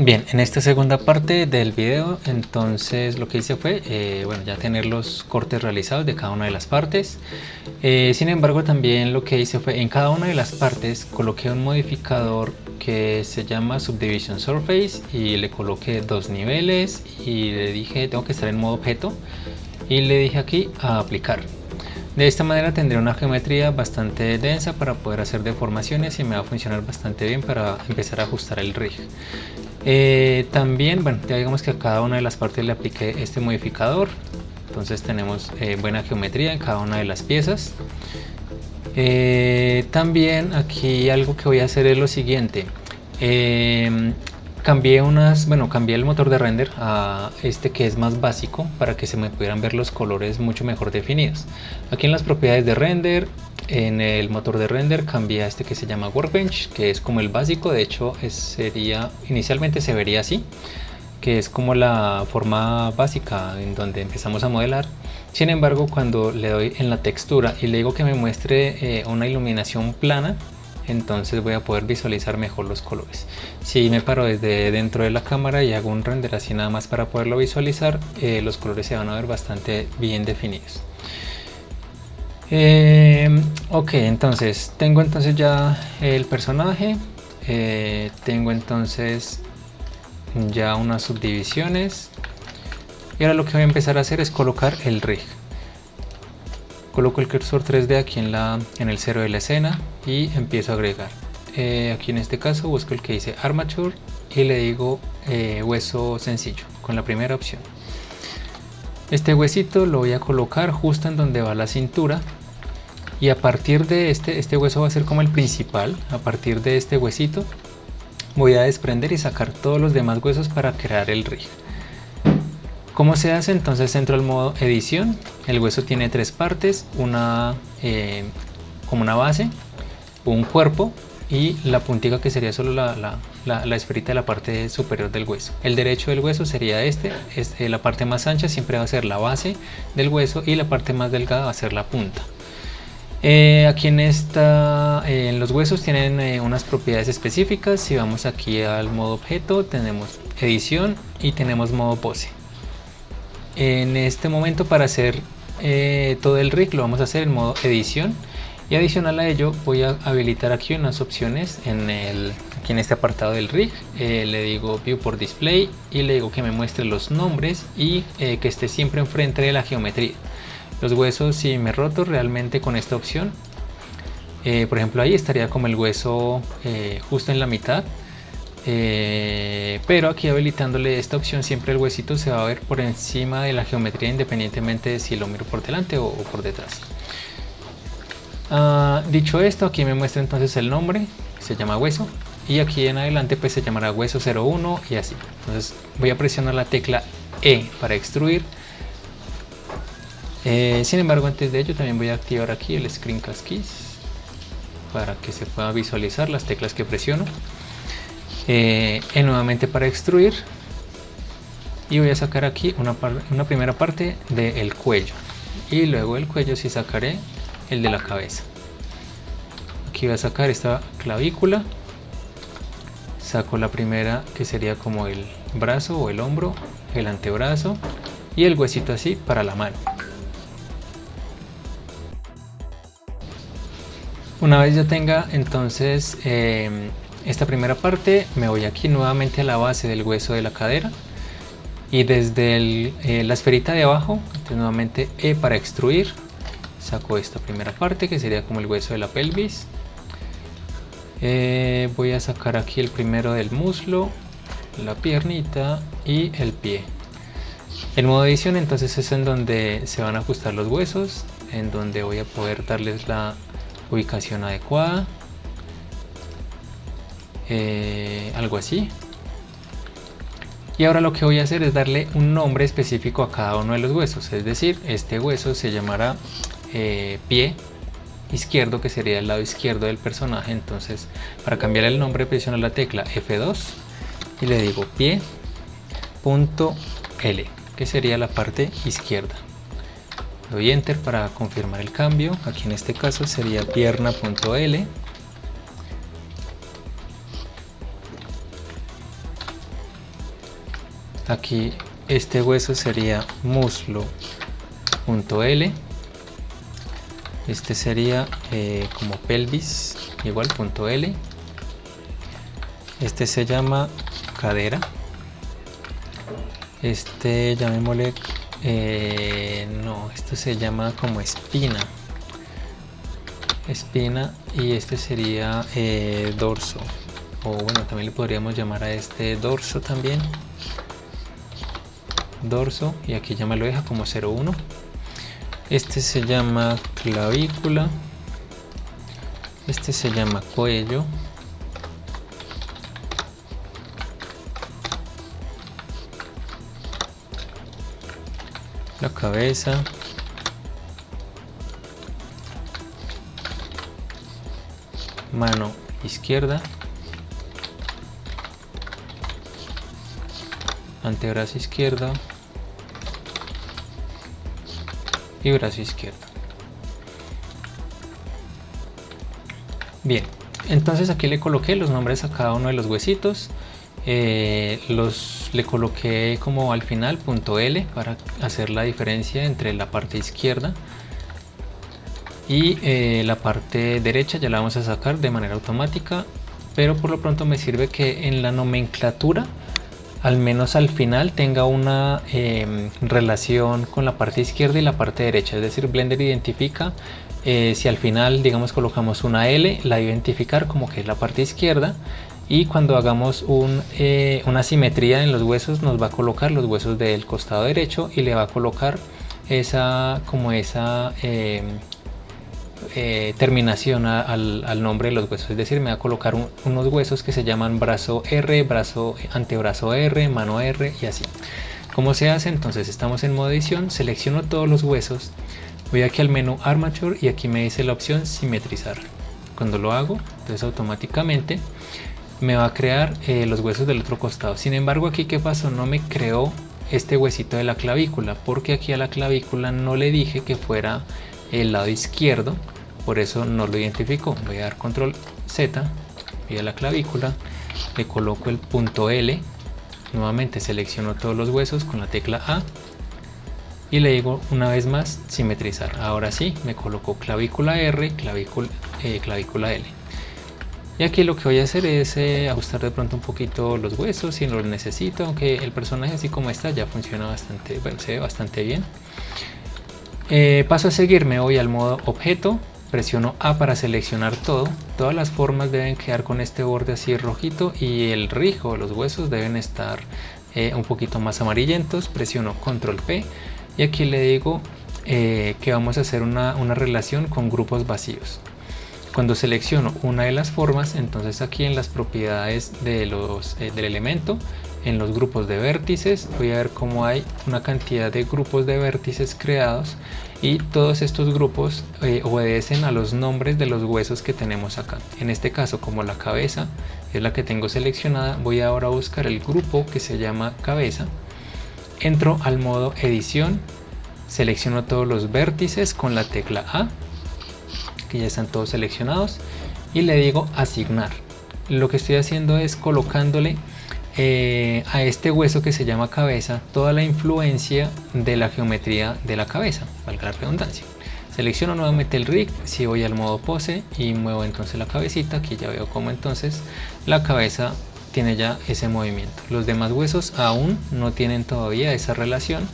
Bien, en esta segunda parte del video, entonces lo que hice fue, bueno, ya tener los cortes realizados de cada una de las partes. Sin embargo, también lo que hice fue, en cada una de las partes coloqué un modificador que se llama Subdivision Surface y le coloqué dos niveles y le dije, tengo que estar en modo objeto y le dije aquí a aplicar. De esta manera tendré una geometría bastante densa para poder hacer deformaciones y me va a funcionar bastante bien para empezar a ajustar el rig. También, bueno, ya digamos que a cada una de las partes le apliqué este modificador, entonces tenemos buena geometría en cada una de las piezas. También aquí algo que voy a hacer es lo siguiente. Cambié el motor de render a este que es más básico para que se me pudieran ver los colores mucho mejor definidos. Aquí en las propiedades de render, en el motor de render cambié a este que se llama Workbench, que es como el básico. De hecho inicialmente se vería así, que es como la forma básica en donde empezamos a modelar. Sin embargo, cuando le doy en la textura y le digo que me muestre una iluminación plana, entonces voy a poder visualizar mejor los colores. Si me paro desde dentro de la cámara y hago un render así nada más para poderlo visualizar, los colores se van a ver bastante bien definidos. Ok, entonces tengo ya el personaje, tengo entonces ya unas subdivisiones y ahora lo que voy a empezar a hacer es colocar el rig. Coloco el cursor 3D aquí en el cero de la escena y empiezo a agregar. Aquí en este caso busco el que dice Armature y le digo hueso sencillo con la primera opción. Este huesito lo voy a colocar justo en donde va la cintura y a partir de este hueso va a ser como el principal. A partir de este huesito voy a desprender y sacar todos los demás huesos para crear el rig. ¿Cómo se hace? Entonces entro al modo edición. El hueso tiene tres partes, como una base, un cuerpo y la puntica que sería solo la esferita de la parte superior del hueso. El derecho del hueso sería la parte más ancha siempre va a ser la base del hueso y la parte más delgada va a ser la punta. Aquí en los huesos tienen unas propiedades específicas. Si vamos aquí al modo objeto, tenemos edición y tenemos modo pose. En este momento, para hacer todo el rig, lo vamos a hacer en modo edición y adicional a ello voy a habilitar aquí unas opciones aquí en este apartado del rig. Le digo view por display y le digo que me muestre los nombres y que esté siempre enfrente de la geometría. Los huesos, si me roto realmente con esta opción, por ejemplo ahí estaría como el hueso justo en la mitad. Pero aquí habilitándole esta opción siempre el huesito se va a ver por encima de la geometría independientemente de si lo miro por delante o por detrás. Dicho esto, aquí me muestra entonces el nombre, se llama hueso, y aquí en adelante pues se llamará hueso 01 y así. Entonces voy a presionar la tecla E para extruir. Sin embargo, antes de ello también voy a activar aquí el Screencast Keys para que se pueda visualizar las teclas que presiono. Nuevamente para extruir y voy a sacar aquí una primera parte del cuello y luego del cuello sí sacaré el de la cabeza. Aquí voy a sacar esta clavícula, saco la primera que sería como el brazo o el hombro, el antebrazo y el huesito así para la mano. Una vez ya tenga entonces esta primera parte, me voy aquí nuevamente a la base del hueso de la cadera y desde la esferita de abajo, entonces nuevamente E para extruir, saco esta primera parte que sería como el hueso de la pelvis. Voy a sacar aquí el primero del muslo, la piernita y el pie. El modo edición entonces es en donde se van a ajustar los huesos, en donde voy a poder darles la ubicación adecuada. Algo así. Y ahora lo que voy a hacer es darle un nombre específico a cada uno de los huesos, es decir, este hueso se llamará pie izquierdo, que sería el lado izquierdo del personaje. Entonces, para cambiar el nombre presiono la tecla F2 y le digo pie.L, que sería la parte izquierda. Doy enter para confirmar el cambio. Aquí en este caso sería pierna.L. Aquí este hueso sería muslo.l. Este sería como pelvis, igual .l. Este se llama cadera. Este llamémosle no, esto se llama como espina, y este sería dorso, o bueno, también le podríamos llamar a este dorso también, dorso, y aquí ya me lo deja como 0,1. Este se llama clavícula, este se llama cuello, la cabeza, mano izquierda, antebrazo izquierdo y brazo izquierdo. Bien, entonces aquí le coloqué los nombres a cada uno de los huesitos. Le coloqué como al final .l para hacer la diferencia entre la parte izquierda y la parte derecha. Ya la vamos a sacar de manera automática, pero por lo pronto me sirve que en la nomenclatura al menos al final tenga una relación con la parte izquierda y la parte derecha, es decir, Blender identifica si al final digamos colocamos una L, la va a identificar como que es la parte izquierda, y cuando hagamos una simetría en los huesos nos va a colocar los huesos del costado derecho y le va a colocar esa terminación al nombre de los huesos, es decir, me va a colocar unos huesos que se llaman brazo R, antebrazo R, mano R y así. ¿Cómo se hace? Entonces estamos en modo edición, selecciono todos los huesos, voy aquí al menú Armature y aquí me dice la opción simetrizar. Cuando lo hago, entonces automáticamente me va a crear los huesos del otro costado. Sin embargo, aquí ¿qué pasó? No me creó este huesito de la clavícula, porque aquí a la clavícula no le dije que fuera el lado izquierdo, por eso no lo identificó. Voy a dar control Z, voy a la clavícula, le coloco el .L, nuevamente selecciono todos los huesos con la tecla A y le digo una vez más simetrizar. Ahora sí, me coloco clavícula R, clavícula L. Y aquí lo que voy a hacer es ajustar de pronto un poquito los huesos si lo necesito, aunque el personaje así como está ya funciona bastante, bueno, se ve bastante bien. Paso a seguir, me voy al modo objeto, presiono A para seleccionar todo. Todas las formas deben quedar con este borde así rojito y el rijo, los huesos deben estar un poquito más amarillentos. Presiono control P y aquí le digo que vamos a hacer una relación con grupos vacíos. Cuando selecciono una de las formas, entonces aquí en las propiedades del elemento, en los grupos de vértices, voy a ver cómo hay una cantidad de grupos de vértices creados y todos estos grupos obedecen a los nombres de los huesos que tenemos acá. En este caso, como la cabeza es la que tengo seleccionada, voy ahora a buscar el grupo que se llama cabeza. Entro al modo edición, selecciono todos los vértices con la tecla A, que ya están todos seleccionados, y le digo asignar. Lo que estoy haciendo es colocándole a este hueso que se llama cabeza toda la influencia de la geometría de la cabeza, valga la redundancia. Selecciono nuevamente el rig, si voy al modo pose y muevo entonces la cabecita, aquí ya veo cómo entonces la cabeza tiene ya ese movimiento. Los demás huesos aún no tienen todavía esa relación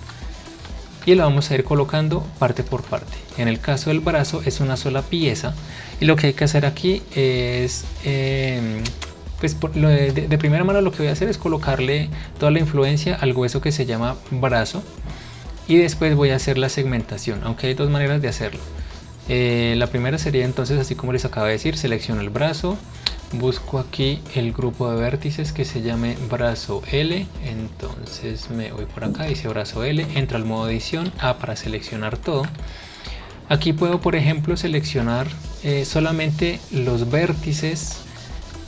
y lo vamos a ir colocando parte por parte. En el caso del brazo es una sola pieza y lo que hay que hacer aquí es pues de primera mano lo que voy a hacer es colocarle toda la influencia al hueso que se llama brazo y después voy a hacer la segmentación, aunque hay dos maneras de hacerlo. La primera sería entonces, así como les acabo de decir, selecciono el brazo, busco aquí el grupo de vértices que se llame brazo L, entonces me voy por acá, dice brazo L, entro al modo edición, A para seleccionar todo. Aquí puedo por ejemplo seleccionar solamente los vértices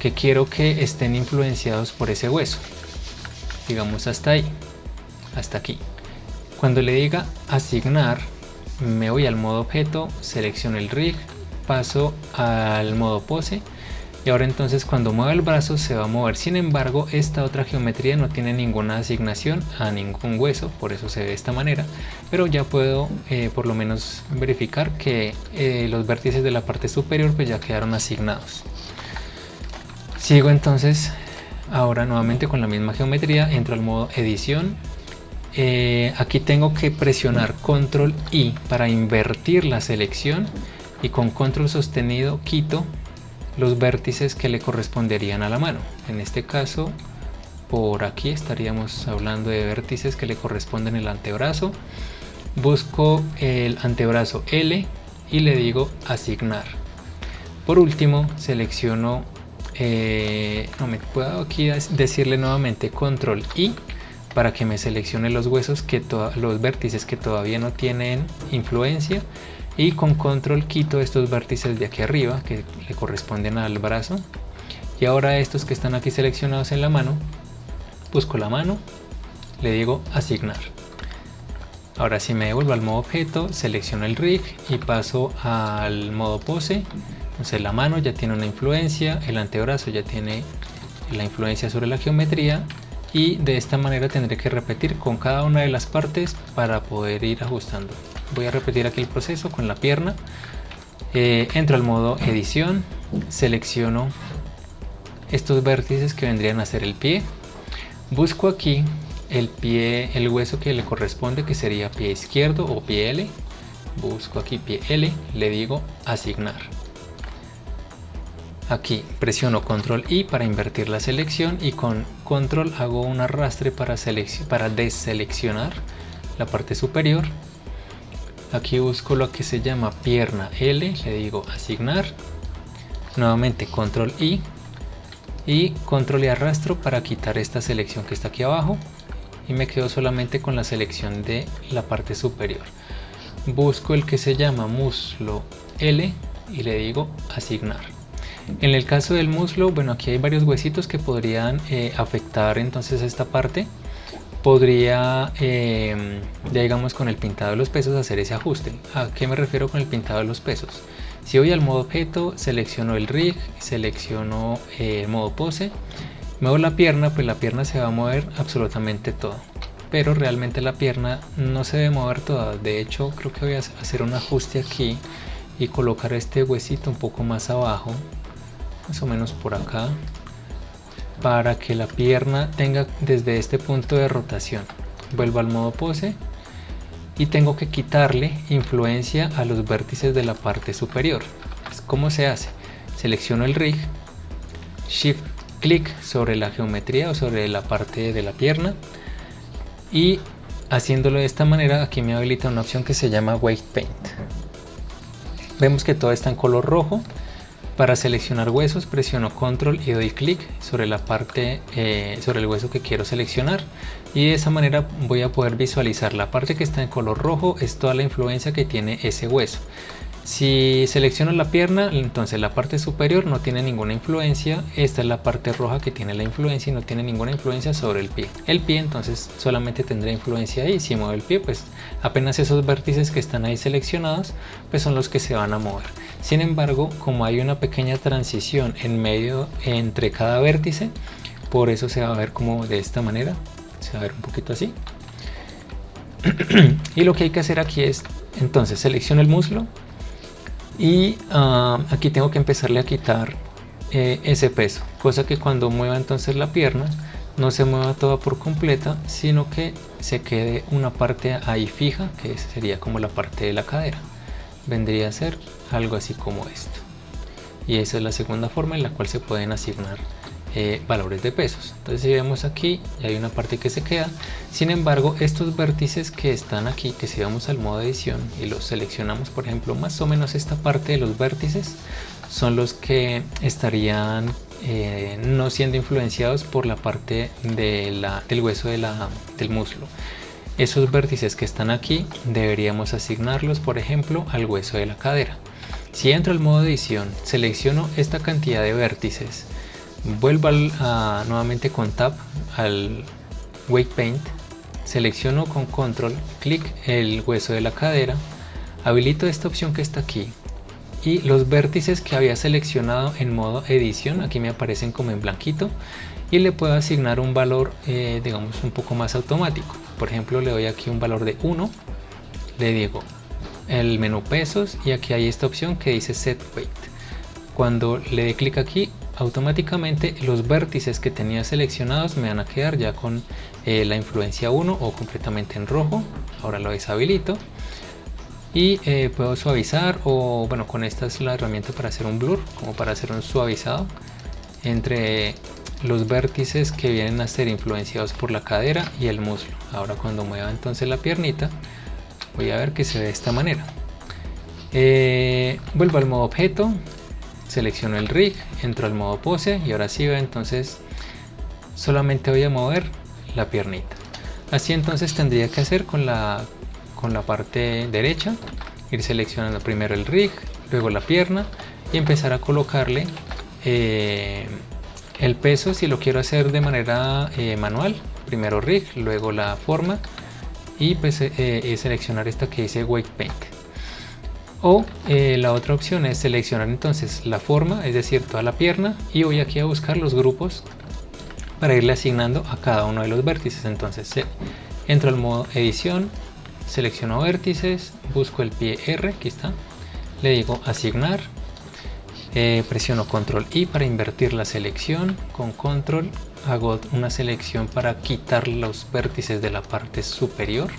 que quiero que estén influenciados por ese hueso, digamos hasta ahí, hasta aquí. Cuando le diga asignar, me voy al modo objeto, selecciono el rig, paso al modo pose y ahora entonces cuando mueva el brazo se va a mover. Sin embargo, esta otra geometría no tiene ninguna asignación a ningún hueso, por eso se ve de esta manera, pero ya puedo por lo menos verificar que los vértices de la parte superior pues ya quedaron asignados. Sigo entonces ahora nuevamente con la misma geometría, entro al modo edición. Aquí tengo que presionar control I para invertir la selección, y con control sostenido quito los vértices que le corresponderían a la mano. En este caso, por aquí estaríamos hablando de vértices que le corresponden al antebrazo. Busco el antebrazo L y le digo asignar. Por último, selecciono, no me puedo aquí decirle nuevamente control I para que me seleccione los huesos los vértices que todavía no tienen influencia, y con control quito estos vértices de aquí arriba que le corresponden al brazo. Y ahora estos que están aquí seleccionados en la mano, busco la mano, le digo asignar. Ahora si me devuelvo al modo objeto, selecciono el rig y paso al modo pose. Entonces la mano ya tiene una influencia, el antebrazo ya tiene la influencia sobre la geometría, y de esta manera tendré que repetir con cada una de las partes para poder ir ajustando. Voy a repetir aquí el proceso con la pierna. Entro al modo edición, selecciono estos vértices que vendrían a ser el pie, busco aquí el pie, el hueso que le corresponde, que sería pie izquierdo o pie L. Busco aquí pie L, le digo asignar. Aquí presiono control I para invertir la selección, y con control hago un arrastre para deseleccionar la parte superior. Aquí busco lo que se llama pierna L, le digo asignar. Nuevamente control I y control y arrastro para quitar esta selección que está aquí abajo, y me quedo solamente con la selección de la parte superior. Busco el que se llama muslo L y le digo asignar. En el caso del muslo, bueno, aquí hay varios huesitos que podrían afectar entonces esta parte. Podría, ya digamos con el pintado de los pesos, hacer ese ajuste. ¿A qué me refiero con el pintado de los pesos? Si voy al modo objeto, selecciono el rig, selecciono el modo pose, muevo la pierna, pues la pierna se va a mover absolutamente toda, pero realmente la pierna no se debe mover toda. De hecho, creo que voy a hacer un ajuste aquí y colocar este huesito un poco más abajo, más o menos por acá, para que la pierna tenga desde este punto de rotación. Vuelvo al modo pose y tengo que quitarle influencia a los vértices de la parte superior. ¿Cómo se hace? Selecciono el rig, shift clic sobre la geometría o sobre la parte de la pierna, y haciéndolo de esta manera aquí me habilita una opción que se llama Weight Paint. Vemos que todo está en color rojo. Para seleccionar huesos presiono control y doy clic sobre la parte, sobre el hueso que quiero seleccionar, y de esa manera voy a poder visualizar la parte que está en color rojo, es toda la influencia que tiene ese hueso. Si selecciono la pierna, entonces la parte superior no tiene ninguna influencia, esta es la parte roja que tiene la influencia y no tiene ninguna influencia sobre el pie. El pie entonces solamente tendrá influencia ahí. Si muevo el pie, pues apenas esos vértices que están ahí seleccionados pues son los que se van a mover. Sin embargo, como hay una pequeña transición en medio entre cada vértice, por eso se va a ver como de esta manera, se va a ver un poquito así. Y lo que hay que hacer aquí es, entonces selecciono el muslo y aquí tengo que empezarle a quitar ese peso, cosa que cuando mueva entonces la pierna no se mueva toda por completa, sino que se quede una parte ahí fija, que sería como la parte de la cadera. Vendría a ser algo así como esto, y esa es la segunda forma en la cual se pueden asignar valores de pesos. Entonces si vemos aquí hay una parte que se queda. Sin embargo, estos vértices que están aquí, que si vamos al modo edición y los seleccionamos, por ejemplo, más o menos esta parte de los vértices son los que estarían no siendo influenciados por la parte del hueso del muslo. Esos vértices que están aquí deberíamos asignarlos, por ejemplo, al hueso de la cadera. Si entro al modo edición, selecciono esta cantidad de vértices, vuelvo nuevamente con Tab al Weight Paint, selecciono con Control, clic el hueso de la cadera, habilito esta opción que está aquí, y los vértices que había seleccionado en modo edición aquí me aparecen como en blanquito, y le puedo asignar un valor digamos un poco más automático. Por ejemplo, le doy aquí un valor de 1, le digo el menú pesos y aquí hay esta opción que dice set weight. Cuando le dé clic aquí, automáticamente los vértices que tenía seleccionados me van a quedar ya con la influencia 1 o completamente en rojo. Ahora lo deshabilito y puedo suavizar, o bueno, con esta es la herramienta para hacer un blur, como para hacer un suavizado entre los vértices que vienen a ser influenciados por la cadera y el muslo. Ahora cuando mueva entonces la piernita, voy a ver que se ve de esta manera. Vuelvo al modo objeto, selecciono el rig, entro al modo pose y ahora sí veo, entonces solamente voy a mover la piernita. Así entonces tendría que hacer con la parte derecha, ir seleccionando primero el rig, luego la pierna y empezar a colocarle el peso. Si lo quiero hacer de manera manual, primero rig, luego la forma y pues seleccionar esta que dice weight paint. O la otra opción es seleccionar entonces la forma, es decir, toda la pierna, y voy aquí a buscar los grupos para irle asignando a cada uno de los vértices. Entonces entro al modo edición, selecciono vértices, busco el pie R, aquí está, le digo asignar, presiono control I para invertir la selección, con control hago una selección para quitar los vértices de la parte superior.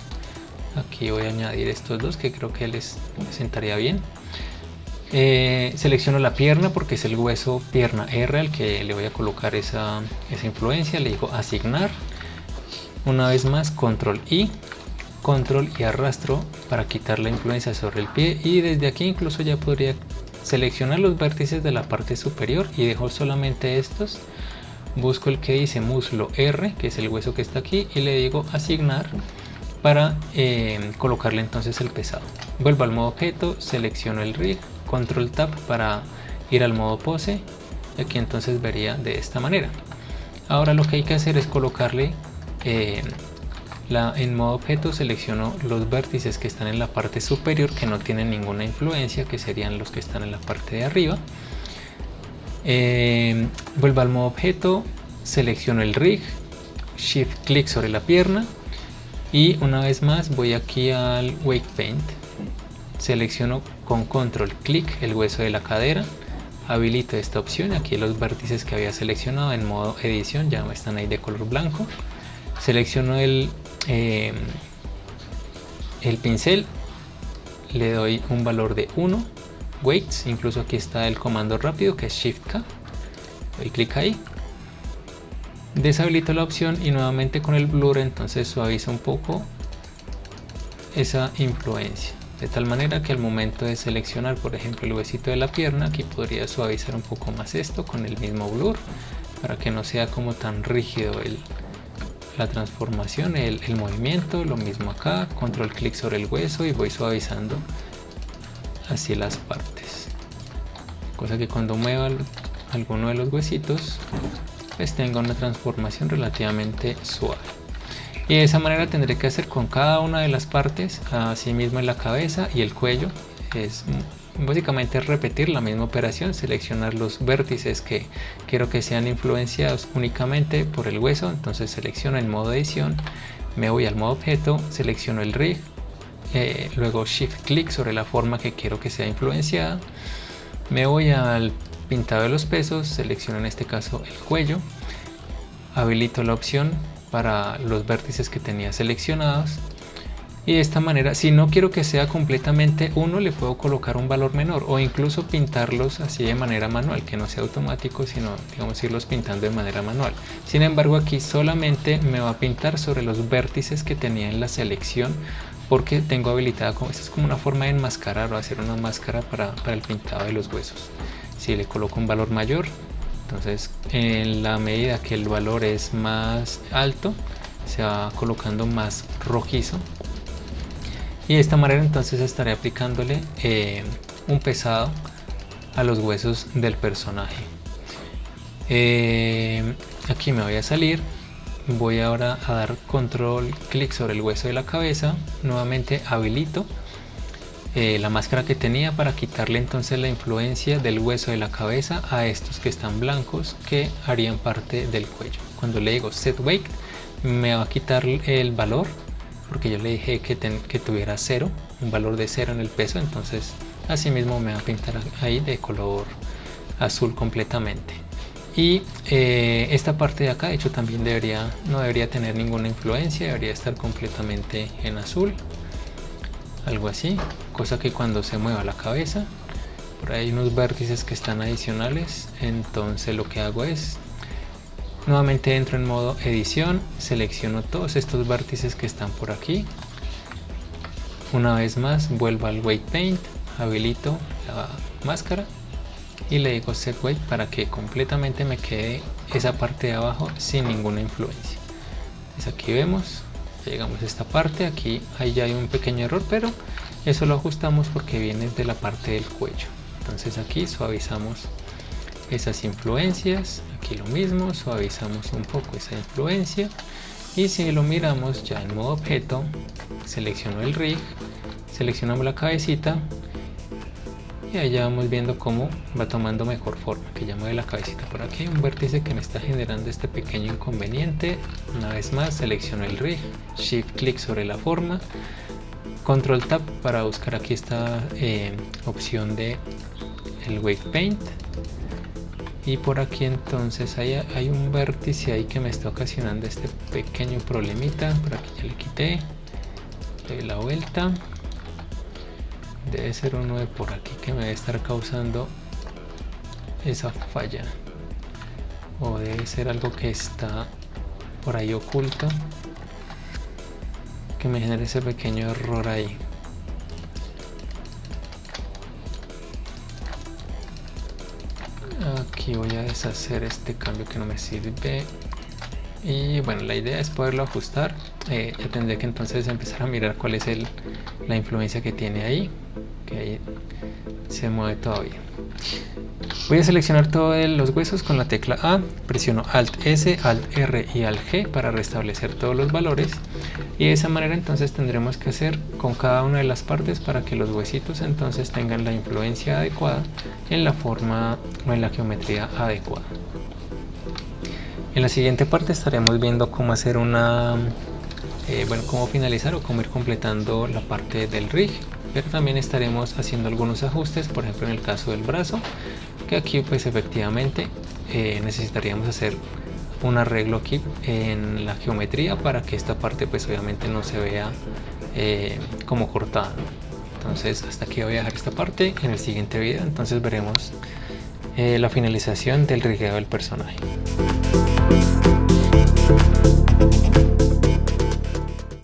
Aquí voy a añadir estos dos que creo que les sentaría bien. Selecciono la pierna porque es el hueso pierna R al que le voy a colocar esa influencia, le digo asignar, una vez más control I, control y arrastro para quitar la influencia sobre el pie, y desde aquí incluso ya podría seleccionar los vértices de la parte superior y dejo solamente estos. Busco el que dice muslo R, que es el hueso que está aquí, y le digo asignar para colocarle entonces el pesado. Vuelvo al modo objeto, selecciono el rig, control tab para ir al modo pose, y aquí entonces vería de esta manera. Ahora lo que hay que hacer es colocarle en modo objeto, selecciono los vértices que están en la parte superior que no tienen ninguna influencia, que serían los que están en la parte de arriba. Vuelvo al modo objeto, selecciono el rig, shift clic sobre la pierna y una vez más voy aquí al weight paint, selecciono con control clic el hueso de la cadera, habilito esta opción. Aquí los vértices que había seleccionado en modo edición ya están ahí de color blanco. Selecciono el pincel, le doy un valor de 1, weights, incluso aquí está el comando rápido que es Shift K, doy clic ahí, deshabilito la opción y nuevamente con el blur entonces suavizo un poco esa influencia, de tal manera que al momento de seleccionar por ejemplo el huesito de la pierna, aquí podría suavizar un poco más esto con el mismo blur para que no sea como tan rígido la transformación, el movimiento. Lo mismo acá, control clic sobre el hueso y voy suavizando así las partes, cosa que cuando mueva alguno de los huesitos pues tenga una transformación relativamente suave. Y de esa manera tendré que hacer con cada una de las partes, así mismo en la cabeza y el cuello. Es básicamente repetir la misma operación, seleccionar los vértices que quiero que sean influenciados únicamente por el hueso, entonces selecciono en modo edición, me voy al modo objeto, selecciono el rig, luego shift clic sobre la forma que quiero que sea influenciada, me voy al pintado de los pesos, selecciono en este caso el cuello, habilito la opción para los vértices que tenía seleccionados. Y de esta manera, si no quiero que sea completamente uno, le puedo colocar un valor menor o incluso pintarlos así de manera manual, que no sea automático, sino digamos irlos pintando de manera manual. Sin embargo, aquí solamente me va a pintar sobre los vértices que tenía en la selección, porque tengo habilitada, esto es como una forma de enmascarar o hacer una máscara para el pintado de los huesos. Si le coloco un valor mayor, entonces en la medida que el valor es más alto, se va colocando más rojizo. Y de esta manera entonces estaré aplicándole un pesado a los huesos del personaje. Aquí me voy a salir, voy ahora a dar control clic sobre el hueso de la cabeza, nuevamente habilito la máscara que tenía para quitarle entonces la influencia del hueso de la cabeza a estos que están blancos que harían parte del cuello. Cuando le digo set weight me va a quitar el valor porque yo le dije que tuviera 0, un valor de 0 en el peso, entonces así mismo me va a pintar ahí de color azul completamente. Y esta parte de acá de hecho también no debería tener ninguna influencia, debería estar completamente en azul, algo así, cosa que cuando se mueva la cabeza, por ahí hay unos vértices que están adicionales, entonces lo que hago es nuevamente entro en modo edición, selecciono todos estos vértices que están por aquí, una vez más vuelvo al weight paint, habilito la máscara y le digo set weight para que completamente me quede esa parte de abajo sin ninguna influencia. Entonces aquí vemos, llegamos a esta parte, aquí ahí ya hay un pequeño error, pero eso lo ajustamos porque viene de la parte del cuello. Entonces aquí suavizamos esas influencias, aquí lo mismo, suavizamos un poco esa influencia, y si lo miramos ya en modo objeto, selecciono el rig, seleccionamos la cabecita y ahí ya vamos viendo cómo va tomando mejor forma, que ya mueve la cabecita. Por aquí hay un vértice que me está generando este pequeño inconveniente. Una vez más selecciono el rig, shift clic sobre la forma, control tab para buscar aquí esta opción de el weight paint, y por aquí entonces hay un vértice ahí que me está ocasionando este pequeño problemita. Por aquí ya le quité, doy la vuelta, debe ser uno de por aquí que me debe estar causando esa falla, o debe ser algo que está por ahí oculto que me genere ese pequeño error ahí. Aquí voy a deshacer este cambio que no me sirve, y bueno, la idea es poderlo ajustar. Ya tendré que entonces empezar a mirar cuál es la influencia que tiene ahí, que ahí se mueve todavía. Voy a seleccionar todos los huesos con la tecla A, presiono Alt S, Alt R y Alt G para restablecer todos los valores, y de esa manera entonces tendremos que hacer con cada una de las partes para que los huesitos entonces tengan la influencia adecuada en la forma o en la geometría adecuada. En la siguiente parte estaremos viendo cómo hacer cómo finalizar o cómo ir completando la parte del rig, pero también estaremos haciendo algunos ajustes, por ejemplo en el caso del brazo, que aquí pues efectivamente necesitaríamos hacer un arreglo aquí en la geometría para que esta parte pues obviamente no se vea como cortada. Entonces hasta aquí voy a dejar esta parte. En el siguiente video entonces veremos la finalización del rigueo del personaje.